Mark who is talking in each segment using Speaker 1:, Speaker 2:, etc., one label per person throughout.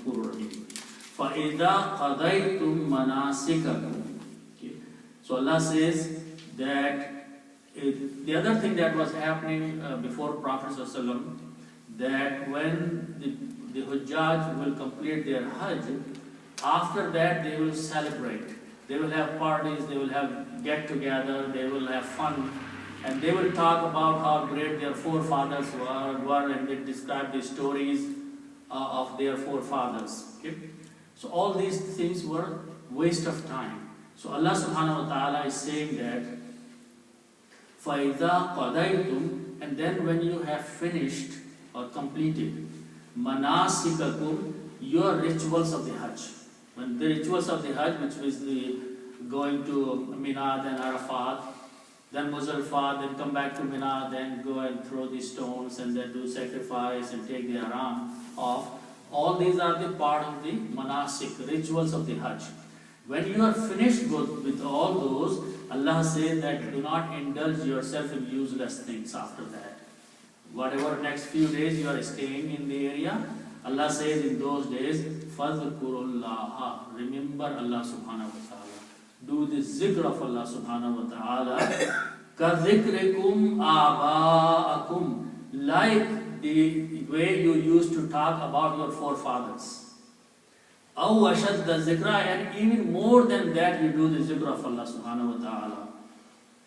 Speaker 1: Ghafurur Rahim. فَإِذَا قَضَيْتُم مَنَاسِكَكُمْ. Okay. So Allah says that the other thing that was happening before Prophet ﷺ, that when the Hujjaj will complete their Hajj, after that they will celebrate. They will have parties, they will have get-together, they will have fun, and they will talk about how great their forefathers were, and they describe the stories of their forefathers. Okay? So all these things were waste of time. So Allah subhanahu wa ta'ala is saying that فَإِذَا قَضَيْتُمْ, and then when you have finished or completed manasikakum, your rituals of the Hajj. When the rituals of the Hajj, which is the going to Mina, then Arafat, then Muzdalifah, then come back to Mina, then go and throw the stones, and then do sacrifice and take the Haram off. All these are the part of the manasik, rituals of the Hajj. When you are finished with all those, Allah says that do not indulge yourself in useless things after that. Whatever next few days you are staying in the area, Allah says in those days, فَذْكُرُوا, remember Allah subhanahu wa ta'ala. Do the zikr of Allah subhanahu wa ta'ala. كَذِكْرِكُمْ آبَاءَكُمْ, like the way you used to talk about your forefathers. أَوْ أَشَدَّ الذِّكْرَ, and even more than that you do the zikr of Allah subhanahu wa ta'ala.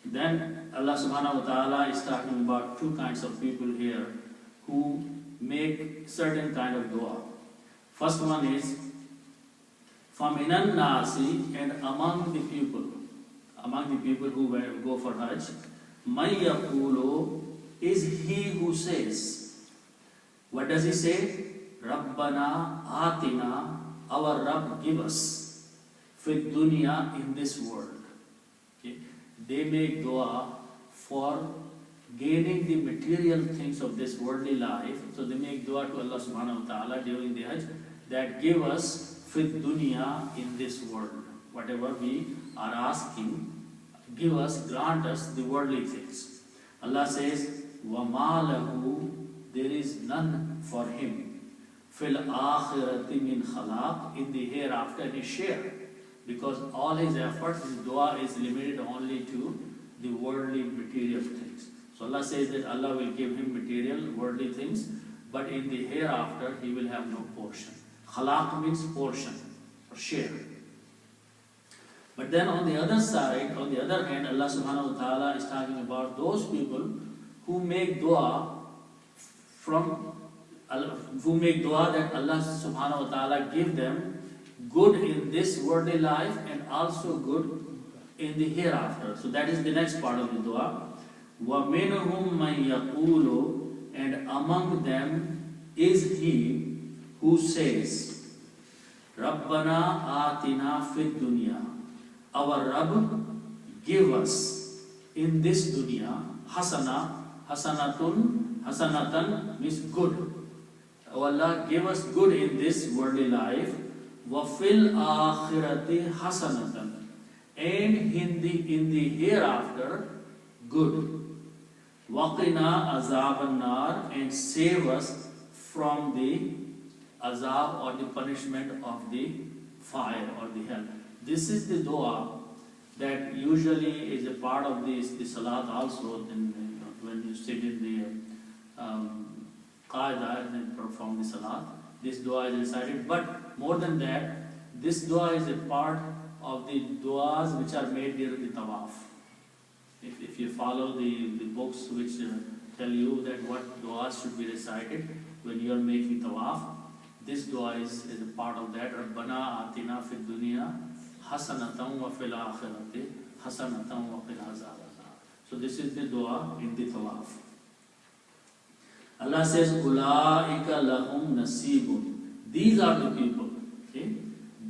Speaker 1: Then Allah subhanahu wa ta'ala is talking about two kinds of people here who make certain kind of dua. First one is فَمِنَ النَّاسِ, and among the people who go for Hajj, مَنْ يَقُولُ, is he who says, what does he say? رَبَّنَا آتِنَا, our Rabb give us, فِي الدُّنْيَا, in this world. Okay. They make dua for gaining the material things of this worldly life. So they make dua to Allah subhanahu wa ta'ala during the Hajj, that give us fid dunya, in this world. Whatever we are asking, give us, grant us the worldly things. Allah says, وَمَا لَهُ, there is none for him, fil akhirati min khalaq, in the hereafter any share. Because all his efforts, his dua is limited only to the worldly material things. So Allah says that Allah will give him material, worldly things, but in the hereafter he will have no portion. Khalaq means portion or share. But then on the other side, on the other hand, Allah subhanahu wa ta'ala is talking about those people who make dua that Allah subhanahu wa ta'ala give them good in this worldly life and also good in the hereafter. So that is the next part of the dua. وَمِنْهُمْ مَنْ يَقُولُ, and among them is he who says, رَبَّنَا آتِنَا فِي الدُّنْيَا, our Rabb give us in this dunya, hasanatan means good. Allah give us good in this worldly life, وَفِي الْآخِرَةِ hasanatan, and in the hereafter good. وَقِنَا عَذَابَ النَّارِ, and save us from the azab or the punishment of the fire or the hell. This is the dua that usually is a part of the salat also. When you sit in the qaida and then perform the salat, this dua is recited. But more than that, this dua is a part of the duas which are made during the tawaf. If you follow the books which tell you that what duas should be recited when you are making tawaf, this dua is a part of that. Rabbana atina fid dunya hasanatan wa fil akhirati hasanatan wa qina azabannar. So this is the dua in the tawaf. Allah says, Ulaika lahum nasibun. These are the people. Okay?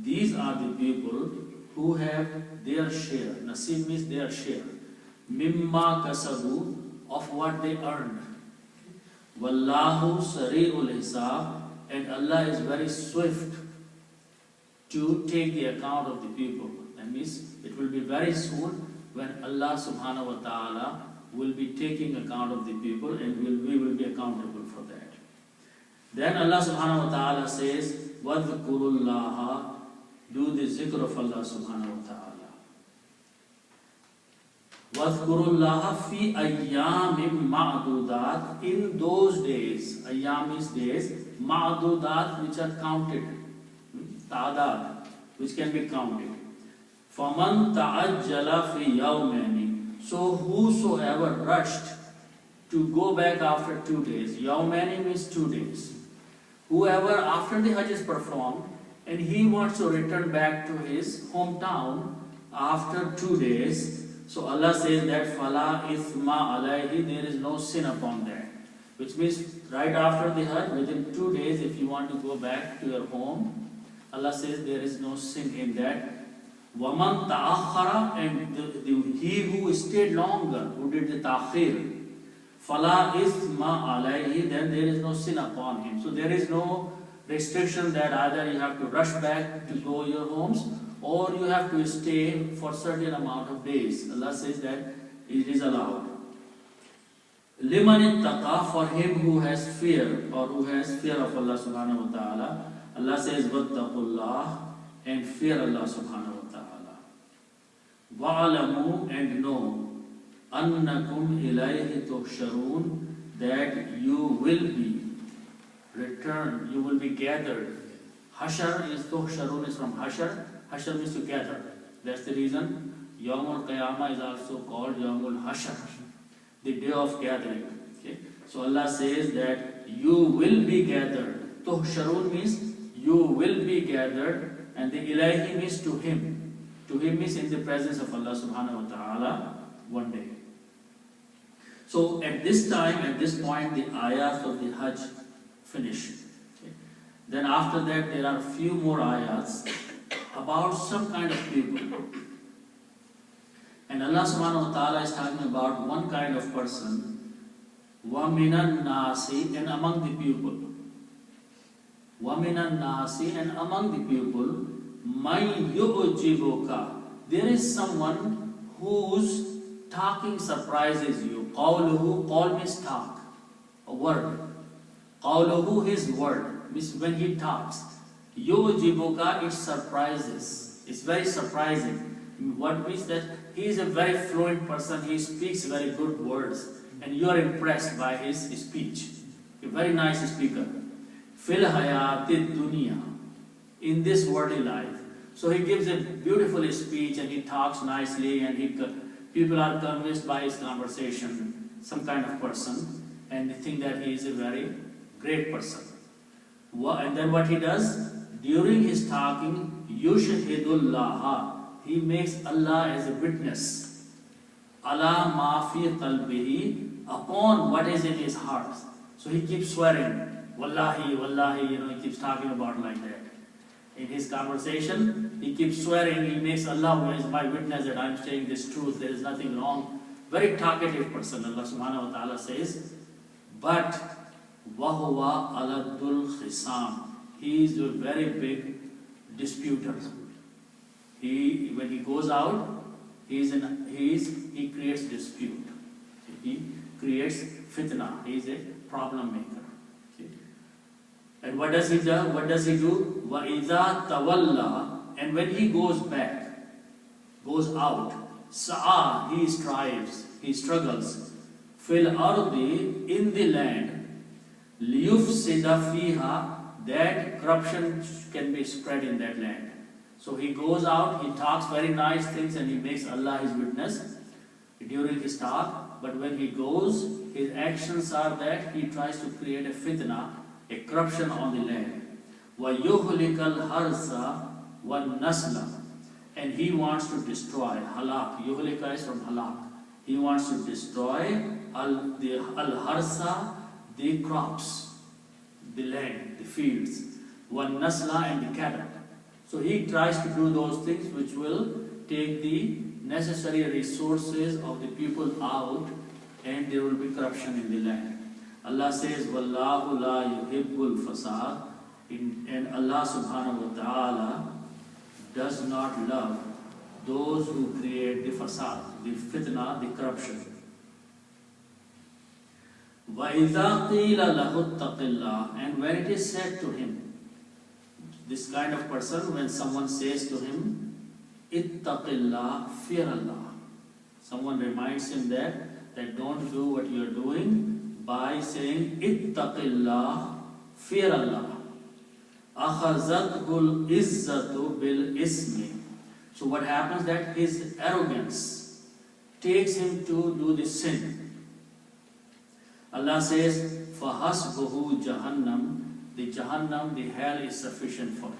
Speaker 1: These are the people who have their share. Nasib means their share. Mimma kasabu, of what they earned. Wallahu sari'ul hisab, and Allah is very swift to take the account of the people. That means it will be very soon when Allah subhanahu wa ta'ala will be taking account of the people, and we will be accountable for that. Then Allah subhanahu wa ta'ala says, وَذْكُرُوا do the zikr of Allah subhanahu wa ta'ala. وَذْكُرُوا اللَّهَ فِي أَيَّامٍ مَعْدُودَاتٍ in those days, ayyam is days, ma'dudat which are counted, ta'adad, which can be counted. فَمَنْ تَعَجَّلَ فِي يَوْمَيْنِ so whosoever rushed to go back after 2 days, yawmani means 2 days. Whoever after the Hajj is performed and he wants to return back to his hometown after 2 days, so Allah says that Fala ithma alayhi, there is no sin upon that. Which means right after the Hajj, within 2 days, if you want to go back to your home, Allah says there is no sin in that. Waman ta'akhara, and he who stayed longer, who did the ta'khir, Fala ithma alayhi, then there is no sin upon him. So there is no restriction that either you have to rush back to go your homes or you have to stay for certain amount of days. Allah says that it is allowed. Liman ittaqa, for him who has fear or who has fear of Allah subhanahu wa ta'ala. Allah says wattaqullah, and fear Allah subhanahu wa ta'ala. Wa'alamu, and know, annakum ilayhi tuhsharun, that you will be returned, you will be gathered. Hashar is tuhsharun, is from hashar. Hashar means to gather. That's the reason Yawmul Qiyamah is also called Yawmul Hashar, the day of gathering. Okay? So Allah says that you will be gathered. Tuhsharun means you will be gathered, and the ilahi means to him. To him means in the presence of Allah subhanahu wa ta'ala one day. So at this time, at this point, the ayats of the Hajj finish. Okay? Then after that there are a few more ayats about some kind of people. And Allah subhanahu wa ta'ala is talking about one kind of person, وَمِنَ النَّاسِ, and among the people. وَمِنَ النَّاسِ, and among the people, مَنْ يُعْجِبُكَ, there is someone whose talking surprises you. قَوْلُهُ, qawl means talk, a word. قَوْلُهُ, his word, means when he talks. يُعْجِبُكَ, it surprises. It's very surprising. What means that he is a very fluent person, he speaks very good words, and you are impressed by his speech. A very nice speaker. Fil hayatid dunya, in this worldly life. So he gives a beautiful speech and he talks nicely, and people are convinced by his conversation, some kind of person, and they think that he is a very great person. And then what he does? During his talking, yushhidullah, he makes Allah as a witness. Ala ma fi qalbihi, upon what is in his heart. So he keeps swearing, wallahi, wallahi, he keeps talking about like that. In his conversation, he keeps swearing, he makes Allah as my witness that I am saying this truth, there is nothing wrong. Very talkative person, Allah subhanahu wa ta'ala says. But wahuwa aladul khisam, he is a very big disputer. When he goes out, he creates dispute. He creates fitna. He is a problem maker. Okay. And what does he do? وَإِذَا تَوَلَّى, and when he goes back, goes out, sa'a, he strives, he struggles. Fil ardi, in the land, liyufsida fiha, that corruption can be spread in that land. So he goes out, he talks very nice things, and he makes Allah his witness during his talk. But when he goes, his actions are that he tries to create a fitna, a corruption on the land. وَيُهْلِكَ الْحَرْثَ وَالنَّسْلَ, and he wants to destroy, halak, yuhlika is from halak. He wants to destroy al-harsa, the crops, the land, the fields, وَالنَّسْلَ, and the cattle. So he tries to do those things which will take the necessary resources of the people out, and there will be corruption in the land. Allah says, Wallahu la yuhibbul fasad, and Allah subhanahu wa ta'ala does not love those who create the fasad, the fitna, the corruption. وَإِذَا قِيلَ لَهُ اتَّقِ اللَّهِ, and when it is said to him, this kind of person, when someone says to him, Ittaqillah, fear Allah. Someone reminds him that don't do what you are doing by saying, Ittaqillah, fear Allah. Akhazathul izzatu bil ismi. So what happens that his arrogance takes him to do the sin. Allah says, فَحَسْبُهُ Jahannam, the Jahannam, the hell is sufficient for him.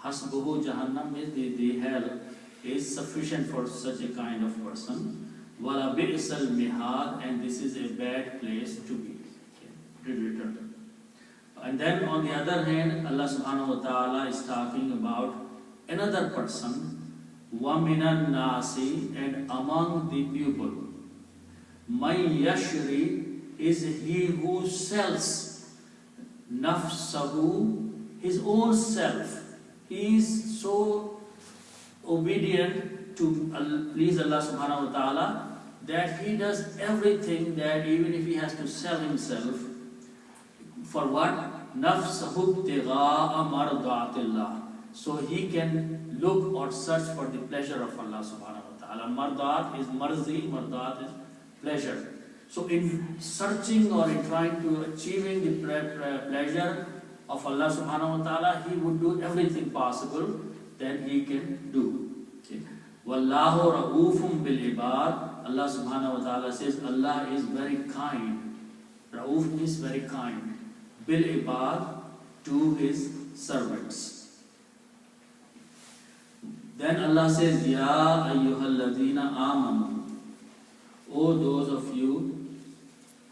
Speaker 1: Hasbuhu Jahannam is the hell is sufficient for such a kind of person. Wala bi'sal mihad, and this is a bad place to be. Okay. And then on the other hand, Allah subhanahu wa ta'ala is talking about another person, وَمِنَ النَّاسِ, and among the people. مَنْ يَشْرِي, is he who sells nafsahu, his own self. He is so obedient to please Allah subhanahu wa ta'ala that he does everything, that even if he has to sell himself, for what? Nafsahu ibtigha'a mardatillah. So he can look or search for the pleasure of Allah subhanahu wa ta'ala. Mardat is marzi, mardat is pleasure. So in searching or in trying to achieving the pleasure of Allah subhanahu wa ta'ala, he would do everything possible that he can do. Okay. Wallahu ra'ufum bil ibad. Allah subhanahu wa ta'ala says Allah is very kind. Ra'uf means very kind. Bil ibad, to his servants. Then Allah says, Ya ayyuhalladhina amanu, O those of you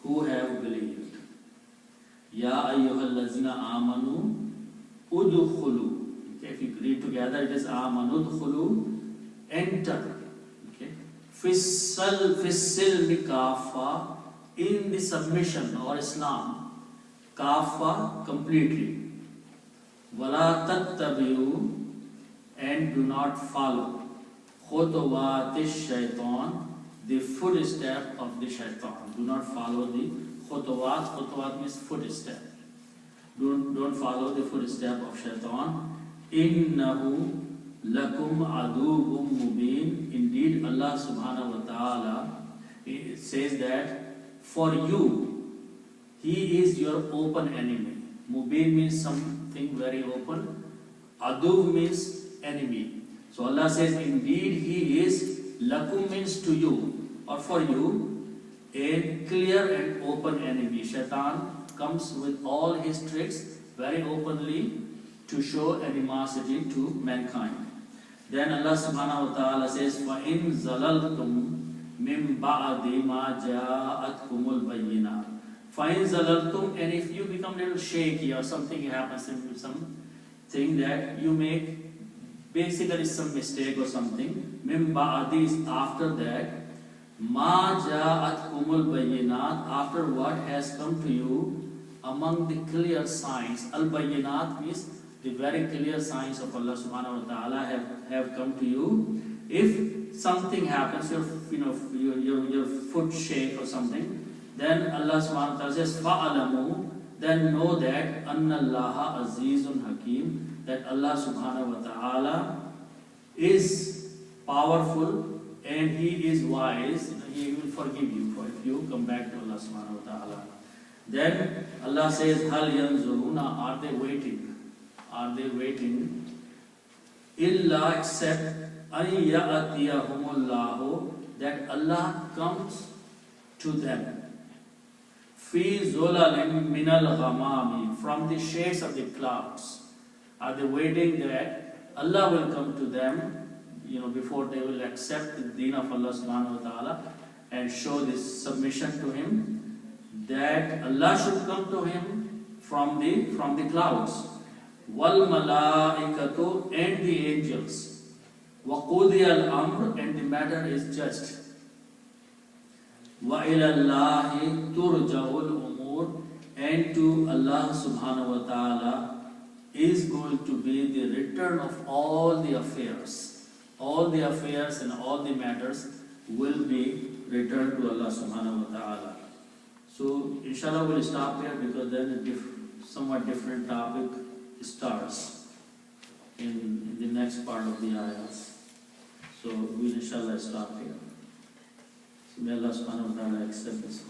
Speaker 1: who have believed. Ya ayyuhalladhina amanu udkhulu. Okay, if you read together, it is amanu udkhulu, enter. Okay. Fissilmi kafa, in the submission or Islam, kafa, completely. Wala tattabi'u, and do not follow khutwatish shaitan, the footstep of the shaitan. Do not follow the khutwat. Khutwat means footstep. Don't follow the footstep of shaitan. Innahu lakum aduwwum mubin. Indeed, Allah subhanahu wa ta'ala says that for you, he is your open enemy. Mubin means something very open. Adu means enemy. So Allah says, indeed he is, lakum means to you or for you, a clear and open enemy. Shaitan comes with all his tricks very openly to show animosity to mankind. Then Allah subhanahu wa ta'ala says, فَإِن زَلَلْتُمْ مِن بَعْدِ مَا جَاءَتْكُمُ الْبَيِّنَاتِ. فَإِن زَلَلْتُمْ, and if you become a little shaky or something happens, something that you make, basically some mistake or something, mim ba'adi is after that, ma ja'atkumul bayyinat, after what has come to you among the clear signs. Al bayyinat means the very clear signs of Allah subhanahu wa ta'ala have come to you. If something happens, your foot shake or something, then Allah subhanahu wa ta'ala says fa'alamu, then know that anna Allaha azizun hakim, that Allah subhanahu wa ta'ala is powerful and he is wise. He will forgive you if you come back to Allah subhanahu wa ta'ala. Then Allah says, Hal yanzuruna, are they waiting? Are they waiting? Illa, except an ya'atiyahumullahu, that Allah comes to them. Fi zulalin minal ghamami, from the shades of the clouds. Are they waiting that Allah will come to them, before they will accept the deen of Allah subhanahu wa ta'ala and show this submission to Him, that Allah should come to him from the clouds. Wal malaikatu, and the angels. Wa qudiya al-amr, and the matter is judged. Wa ila Allahi turja'ul umur, and to Allah subhanahu wa ta'ala is going to be the return of all the affairs. All the affairs and all the matters will be returned to Allah subhanahu wa ta'ala. So inshallah we'll stop here, because then a somewhat different topic starts in the next part of the ayahs. So we inshallah stop here. So may Allah subhanahu wa ta'ala accept this.